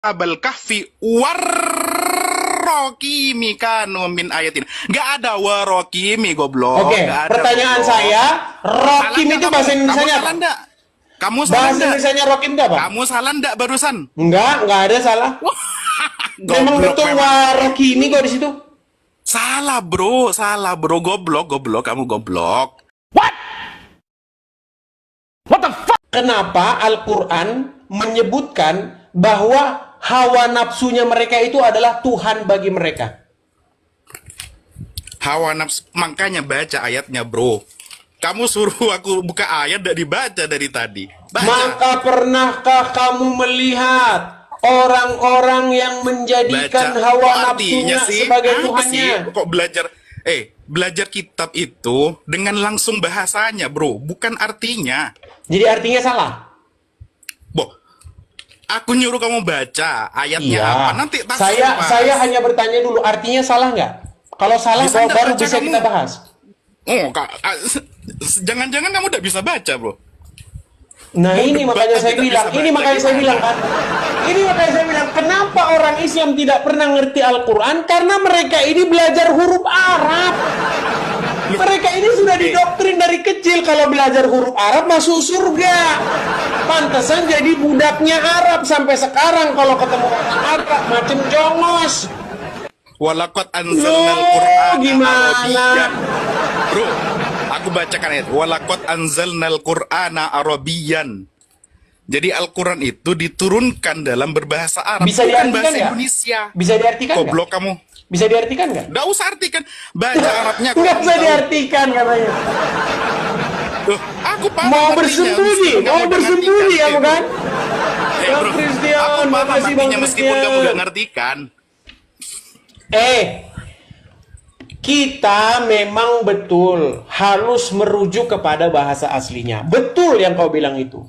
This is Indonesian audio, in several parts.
Abal kahfi warrokimi kanu min ayatin. Nggak ada warokimi goblok. Oke, Nggak ada, pertanyaan goblok. saya, Salah Rokim nggak itu bahasa kamu Indonesianya apa? salah nggak? Kamu salah Bahasa nggak? Indonesianya Rokim itu apa? Kamu salah nggak barusan? Enggak ada salah. Memang Goblok betul memang. Warokimi kok di situ. Salah bro, goblok, kamu goblok. Kenapa Al-Quran menyebutkan bahwa hawa nafsunya mereka itu adalah Tuhan bagi mereka? Hawa nafsu, makanya baca ayatnya bro. Kamu suruh aku buka ayat, tidak dibaca dari tadi. Baca. Maka pernahkah kamu melihat orang-orang yang menjadikan Baca. hawa Kok artinya nafsunya sih? sebagai Apa Tuhannya? sih? Kok belajar kitab itu dengan langsung bahasanya bro, bukan artinya. Jadi artinya salah. Boh, aku nyuruh kamu baca ayatnya Iya. apa, nanti tafsir, Saya Mas. saya hanya bertanya dulu, artinya salah nggak? Kalau salah Bisa nggak baru baca bisa kamu? kita bahas. Oh, jangan-jangan kamu udah bisa baca bro. Nah Mau ini debat makanya aja saya tidak bilang, bisa ini baca, makanya saya gimana? bilang kan. Ini makanya saya bilang, kenapa orang Islam tidak pernah ngerti Al-Quran? Karena mereka ini belajar huruf Arab. Mereka ini sudah didoktrin dari kecil kalau belajar huruf Arab masuk surga. Pantesan jadi budaknya Arab sampai sekarang kalau ketemu orang Arab macam jongos. Walaqad anzalna al-Qur'ana Gimana? Arabiyyan. Bro, aku bacakan ayat. Walaqad anzalna al-Qur'ana Arabiyyan. Jadi Al-Quran itu diturunkan dalam berbahasa Arab, Bisa bukan diartikan bahasa nggak? Indonesia. Bisa diartikan nggak? Goblok kamu. Bisa diartikan nggak? Nggak usah artikan. Baca Arabnya. Nggak kamu bisa tahu. diartikan katanya. Loh, aku paham Mau artinya. bersembunyi, Meskipun mau kamu bersembunyi nggak kamu ngertikan, kan? bro. Bang Bro, Christian, aku paham makasih Bang artinya meskipun kamu Christian. nggak ngertikan. Kita memang betul harus merujuk kepada bahasa aslinya. Betul yang kau bilang itu.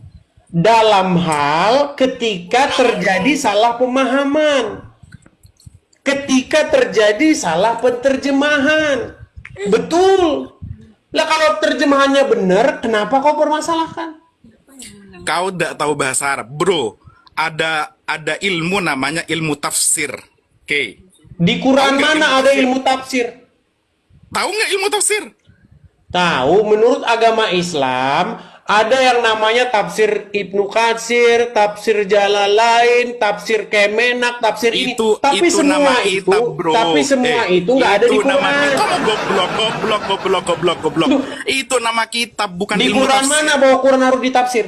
Dalam hal ketika terjadi salah pemahaman. Ketika terjadi salah penerjemahan. Betul. Lah kalau terjemahannya benar, kenapa kau permasalahkan? Kau tidak tahu bahasa Arab, bro. Ada ilmu namanya ilmu tafsir. Oke. Di Quran Tahu nggak mana ilmu ada tafsir? ilmu tafsir? Tahu nggak ilmu tafsir? Tahu, menurut agama Islam ada yang namanya tafsir Ibnu Katsir, tafsir Jalalain, tafsir Kemenak, tafsir ini. Tapi itu nama semua itu, kitab, bro. tapi semua itu nggak ada di Itu nama Quran. Kamu goblok. Itu nama kitab, bukan Di ilmu Quran tafsir. mana bahwa Quran harus ditafsir?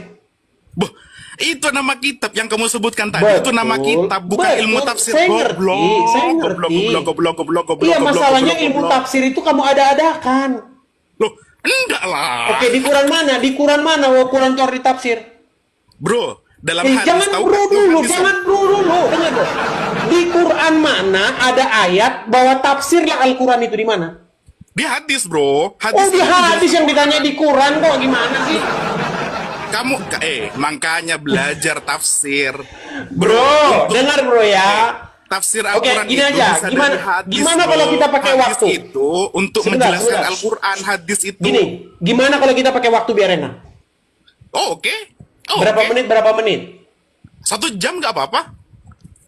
Boh, itu nama kitab yang kamu sebutkan tadi. Itu nama kitab, bukan betul. ilmu tafsir. Saya ngerti, saya ngerti. Goblok. Iya, masalahnya ilmu tafsir itu kamu ada-adakan. Loh, enggak lah. Oke, di Quran mana? Di Quran mana bahwa Quran itu harus ditafsir? Bro, dalam hadis Jangan tahu bro nggak? dulu, Hadis- jangan bro dulu. Dengar bro. Di Quran mana ada ayat bahwa tafsirlah Al-Quran itu di mana? Di hadis, bro. Oh, di itu hadis jelas. yang ditanya di Quran kok gimana sih? Kamu, makanya belajar tafsir. Bro, dengar bro ya. Tafsir Oke, Al-Quran gini itu aja. bisa Gimana- dari hadis, gimana bro. kalau kita pakai Hadis waktu? itu untuk Sebentar, menjelaskan sebentar. Al-Quran, hadis itu. Gini, gimana kalau kita pakai waktu biar enak? Oh, oke. Oh, Berapa oke. menit, berapa menit? 1 jam nggak apa-apa.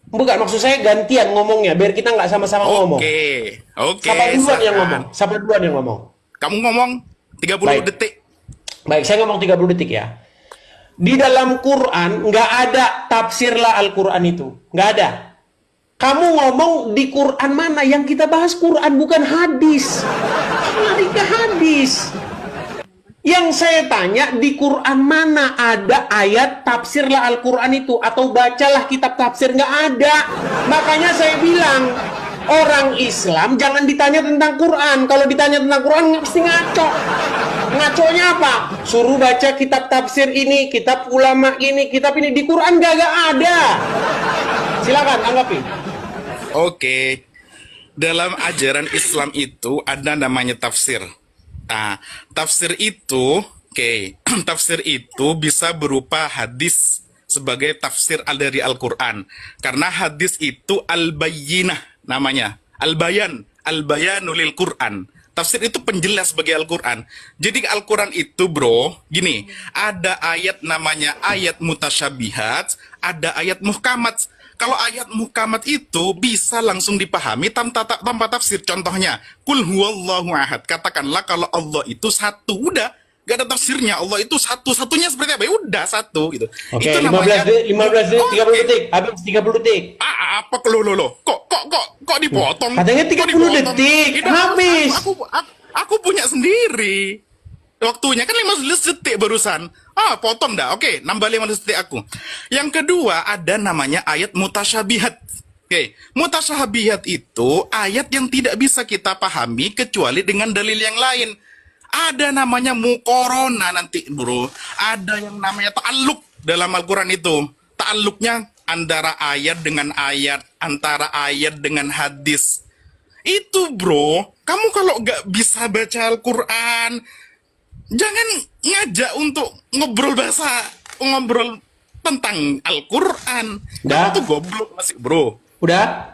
Bukan, maksud saya gantian ngomongnya, biar kita nggak sama-sama ngomong. Oke. Siapa duluan yang silakan. ngomong? Siapa duluan yang ngomong? Kamu ngomong 30 Baik. detik. Baik, saya ngomong 30 detik ya. Di dalam Quran nggak ada tafsirlah Al-Quran itu. Nggak ada. Kamu ngomong di Quran mana? Yang kita bahas Quran bukan hadis. Kamu lari ke hadis. Yang saya tanya, di Quran mana ada ayat tafsirlah Al-Quran itu? Atau bacalah kitab tafsir? Nggak ada. Makanya saya bilang, orang Islam jangan ditanya tentang Quran. Kalau ditanya tentang Quran, mesti ngaco. Ngaconya apa? Suruh baca kitab tafsir ini, kitab ulama ini, kitab ini. Di Quran gak ada. Silakan, tanggapi. Oke. Dalam ajaran Islam itu ada namanya tafsir. Nah, tafsir itu, tafsir itu bisa berupa hadis sebagai tafsir dari Al-Quran. Karena hadis itu al-bayyinah namanya. Al-bayanul Quran. Tafsir itu penjelas bagi Al-Quran. Jadi Al-Quran itu bro, gini, ada ayat namanya ayat mutasyabihat, ada ayat muhkamat. Kalau ayat muhkamat itu bisa langsung dipahami tanpa tafsir. Contohnya, Qul huwallahu ahad. Katakanlah kalau Allah itu satu, udah. Gak ada tafsirnya. Allah itu satu-satunya seperti apa? Ya udah satu gitu. Oke, Itu 15 detik, 30 Oke. detik. Habis 30 detik. Apa lo? Kok dipotong? Katanya Kok 30 dipotong? detik. Itu Habis. Aku punya sendiri. Waktunya kan 15 detik barusan. Potong dah. Oke, nambah 15 detik aku. Yang kedua ada namanya ayat mutasyabihat. Oke, mutasyabihat itu ayat yang tidak bisa kita pahami kecuali dengan dalil yang lain. Ada namanya mukorona nanti bro. Ada yang namanya ta'alluq dalam Al-Quran itu. Ta'alluqnya antara ayat dengan ayat, antara ayat dengan hadis. Itu bro, kamu kalau nggak bisa baca Al-Quran, jangan ngajak untuk ngobrol tentang Al-Quran. Kamu Dah. tuh goblok masih bro. Udah?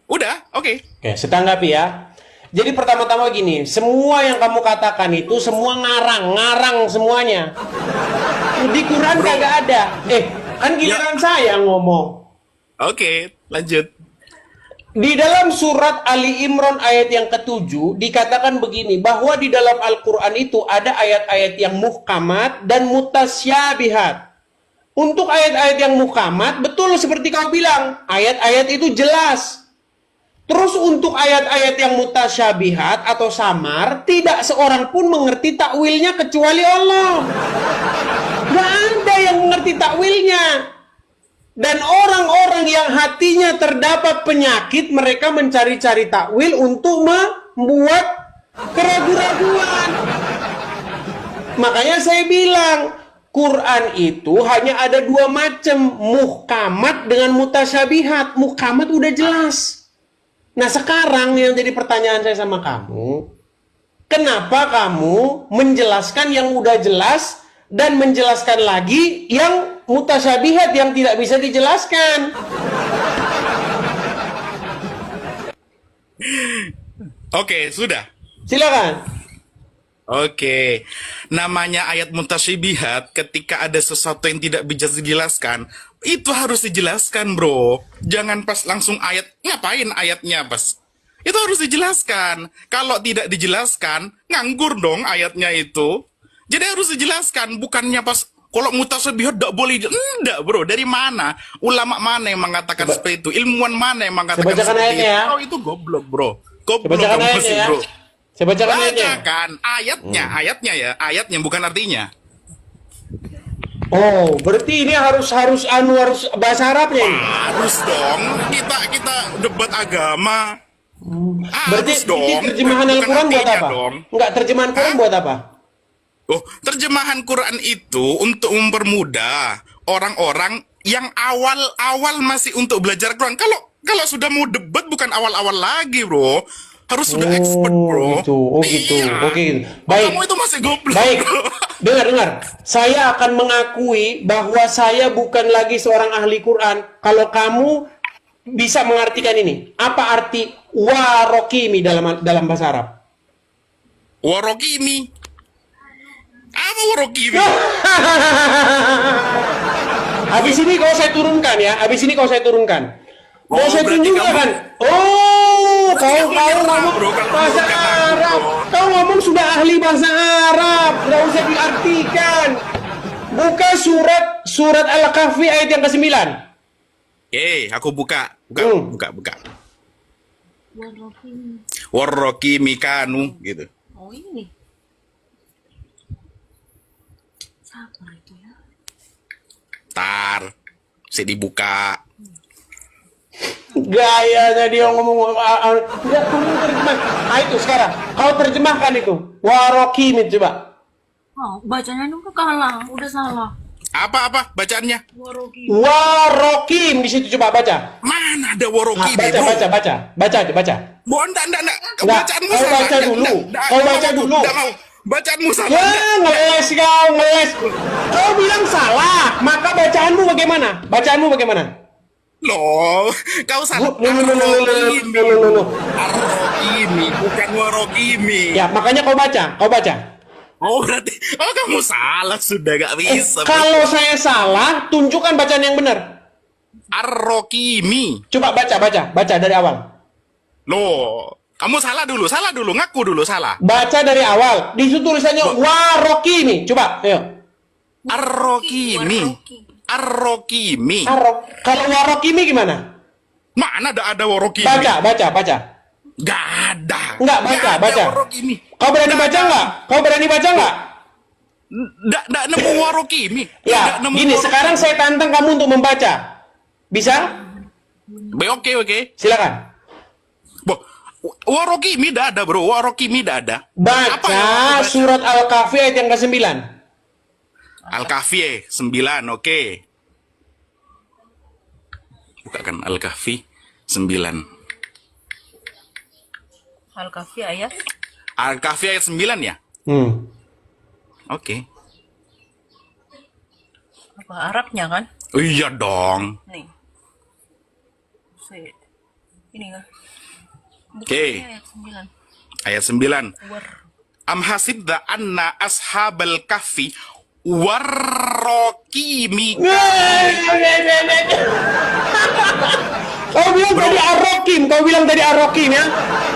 Udah, oke. Oke, saya tanggapi ya. Jadi pertama-tama gini, semua yang kamu katakan itu semua ngarang semuanya. Di Quran kagak ada. Kan giliran saya ngomong. Oke, lanjut. Di dalam surat Ali Imran ayat yang ke-7 dikatakan begini, bahwa di dalam Al-Quran itu ada ayat-ayat yang muhkamat dan mutasyabihat. Untuk ayat-ayat yang muhkamat, betul seperti kau bilang, ayat-ayat itu jelas. Terus untuk ayat-ayat yang mutasyabihat atau samar, tidak seorang pun mengerti takwilnya kecuali Allah. Gak ada yang mengerti takwilnya. Dan orang-orang yang hatinya terdapat penyakit, mereka mencari-cari takwil untuk membuat keraguan-raguan. Makanya saya bilang, Quran itu hanya ada dua macam, muhkamat dengan mutasyabihat. Muhkamat udah jelas. Nah sekarang yang jadi pertanyaan saya sama kamu, kenapa kamu menjelaskan yang udah jelas dan menjelaskan lagi yang mutasyabihat yang tidak bisa dijelaskan? Oke, sudah. Silakan. Oke, namanya ayat mutasyabihat ketika ada sesuatu yang tidak bisa dijelaskan, itu harus dijelaskan bro. Jangan pas langsung ayat, ngapain ayatnya pas? Itu harus dijelaskan. Kalau tidak dijelaskan, nganggur dong ayatnya itu. Jadi harus dijelaskan, bukannya pas kalau mutasyabihat tidak boleh. Enggak bro, dari mana? Ulama mana yang mengatakan seperti itu? Ilmuwan mana yang mengatakan Saya bacakan seperti itu? ayatnya ya. Oh itu goblok bro. Goblok Saya bacakan kamu ayatnya sih ya. bro. Saya bacakan ayatnya. Bacakan ayatnya ya, ayatnya bukan artinya. Oh, berarti ini harus bahasa Arabnya ini. Harus dong, kita debat agama. Berarti Harus dong. terjemahan Bukan Al-Quran buat artinya apa? dong. Enggak, terjemahan Quran buat apa? Oh, terjemahan Quran itu untuk mempermudah orang-orang yang awal-awal masih untuk belajar Quran. Kalau sudah mau debat bukan awal-awal lagi, bro. Harus sudah expert, bro. Gitu. Oh gitu. Iya. Oke gitu. Baik. Kamu itu masih goblok. Baik. bro. Dengar. Saya akan mengakui bahwa saya bukan lagi seorang ahli Quran. Kalau kamu bisa mengartikan ini, apa arti warokimi dalam bahasa Arab? Warokimi. Apa warokimi? Habis ini kalau saya turunkan ya, Mau Oh, saya berarti tunjukkan kamu- kan? Oh, Berarti kau kamu nyerah, ngomong bro, kalau bahasa menurut kata aku, Arab. bro. Kau ngomong sudah ahli bahasa Arab, nggak usah diartikan. Buka surat Al-Kahfi ayat yang ke-9. Aku buka. Buka. Warrohim. Warokimi kanu gitu. Oh ini. Sabar itu ya. Tar, si dibuka. Gaya tadi yang ngomong enggak kamu terjemah. Itu sekarang kau terjemahkan itu. Warokimi coba. Oh, bacanya dulu kalah, udah salah. Apa bacaannya? Warrohim. Warokim di situ coba baca. Mana ada Nah, warokimi, baca. bro? Baca. Enggak. Enggak, Bacaanmu kau salah. baca dulu. Kau baca dulu. Enggak mau. Bacaanmu salah. Ya, ngeles. Kau bilang salah, maka bacaanmu bagaimana? Loh, kau salah. Loh. Arrokimi, bukan warokimi. Ya, makanya kau baca. Oh, berarti kamu salah sudah gak bisa. bro. Kalau saya salah, tunjukkan bacaan yang benar. Ar-Rokimi. Coba baca dari awal. Loh, kamu salah dulu, ngaku dulu salah. Baca dari awal. Di situ tulisannya Warokimi. Coba, ayo. Ar-Rokimi. Ar-Rokimi. Kalau Warokimi gimana? Mana ada Warokimi? Baca. Gak ada. Enggak, Nggak ada baca. Warokimi. Kau berani baca enggak? Kau berani baca enggak? Nggak nemu Warokimi. Ya, Nggak nemu gini, Warokimi. sekarang saya tantang kamu untuk membaca. Bisa? Oke. Silakan. Boh, Warokimi nggak ada, bro. Warokimi nggak ada. Apa yang aku Baca baca? surat Al-Kahfi ayat yang ke-9. Al-Kahfi 9, oke. Bukakan Al-Kahfi 9. Al-Kahfi ayat. Al-Kahfi ayat 9 ya? Oke. Apa Arabnya kan? Oh, iya dong. Nih. Ini kan. Oke. Ayat 9. Ayat 9. War. Am hasibda anna ashabal kahfi warrokimi. Kau bilang tadi Ar-Rokim, ya?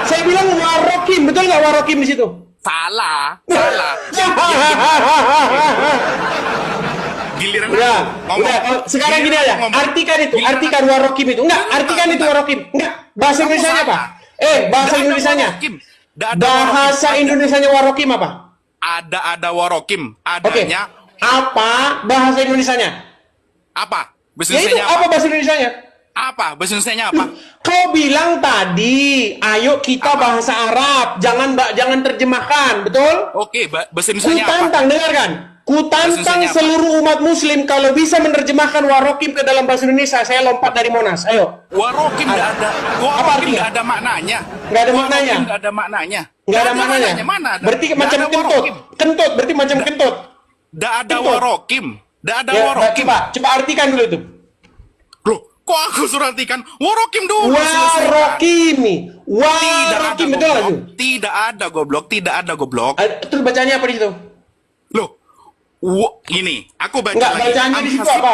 Saya bilang War-Rokim, betul nggak War-Rokim di situ? Salah. Giliran Udah. Sekarang gini aja, ngomong. artikan War-Rokim itu. Enggak, artikan itu War-Rokim. Enggak, bahasa Indonesianya apa? Bahasa Indonesianya. Bahasa Indonesianya War-Rokim apa? Ada Warokim. Oke. Adanya Apa bahasa Indonesianya? apa? Bahasa Ya itu Indonesianya apa bahasa Indonesianya? Apa? Bahasa Indonesianya apa? Kau bilang tadi, ayo kita bahasa Arab, jangan terjemahkan, betul? Oke, bahasa Ku Indonesianya apa? tantang, dengarkan. Ku tantang Bahasa Indonesianya seluruh umat muslim kalau bisa menerjemahkan Warokim ke dalam bahasa Indonesia, saya lompat dari Monas. Ayo. Warokim nggak ada. Apa Warokim artinya? nggak ada maknanya. Nggak ada maknanya? Warokim nggak ada maknanya. Nggak ada maknanya. Mana ada? Berarti Nggak macam ada kentut. Warokim. Kentut, berarti macam kentut. Nggak ada Kentut. Warokim. Nggak ada Ya, Warokim. coba artikan dulu itu. Loh, kok aku suruh artikan? Warokim dulu. selesai. Warokimi. Tidak ada Warokim, betul nggak goblok. itu? Tidak ada goblok. Terus bacanya apa di situ? Loh, ini aku baca Enggak, lagi. bacaannya di situ apa?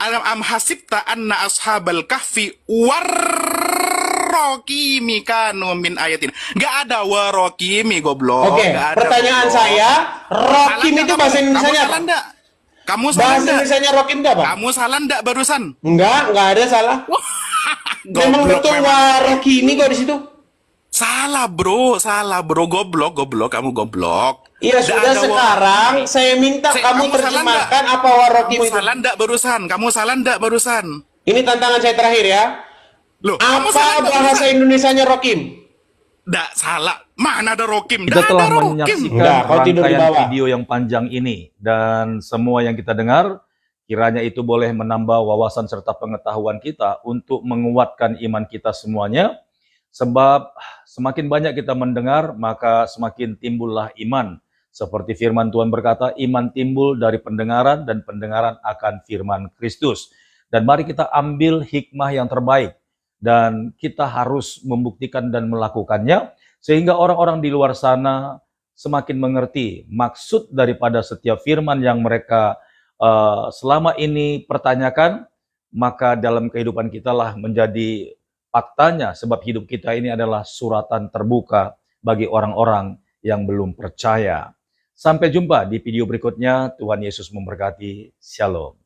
Am hasibta anna ashabal kahfi warrokimi kanu min ayatin. Nggak ada warokimi, goblok. Oke, Nggak ada, pertanyaan goblok. saya, Rokim itu bahasa Indonesianya apa? Kamu salah Bahasa nggak? Indonesianya Rokim itu apa? Kamu salah nggak barusan? Enggak ada salah. Memang Goblok, betul Warokimi kok di situ. Salah bro, goblok, kamu goblok. Iya, Nggak sudah ada sekarang saya minta kamu kamu salah terjemahkan nggak? apa Warokim Kamu itu. salah nggak barusan? Kamu salah nggak barusan? Ini tantangan saya terakhir ya. Loh, kamu Apa salah nggak bahasa barusan? Indonesianya Rokim? Nggak salah. Mana ada Rokim? Kita Nggak telah ada Rokim. menyaksikan Enggak, kau tidur di rangkaian bawah. video yang panjang ini, dan semua yang kita dengar kiranya itu boleh menambah wawasan serta pengetahuan kita untuk menguatkan iman kita semuanya, sebab semakin banyak kita mendengar maka semakin timbullah iman. Seperti firman Tuhan berkata, iman timbul dari pendengaran dan pendengaran akan firman Kristus. Dan mari kita ambil hikmah yang terbaik dan kita harus membuktikan dan melakukannya sehingga orang-orang di luar sana semakin mengerti maksud daripada setiap firman yang mereka selama ini pertanyakan, maka dalam kehidupan kita lah menjadi faktanya, sebab hidup kita ini adalah suratan terbuka bagi orang-orang yang belum percaya. Sampai jumpa di video berikutnya. Tuhan Yesus memberkati. Shalom.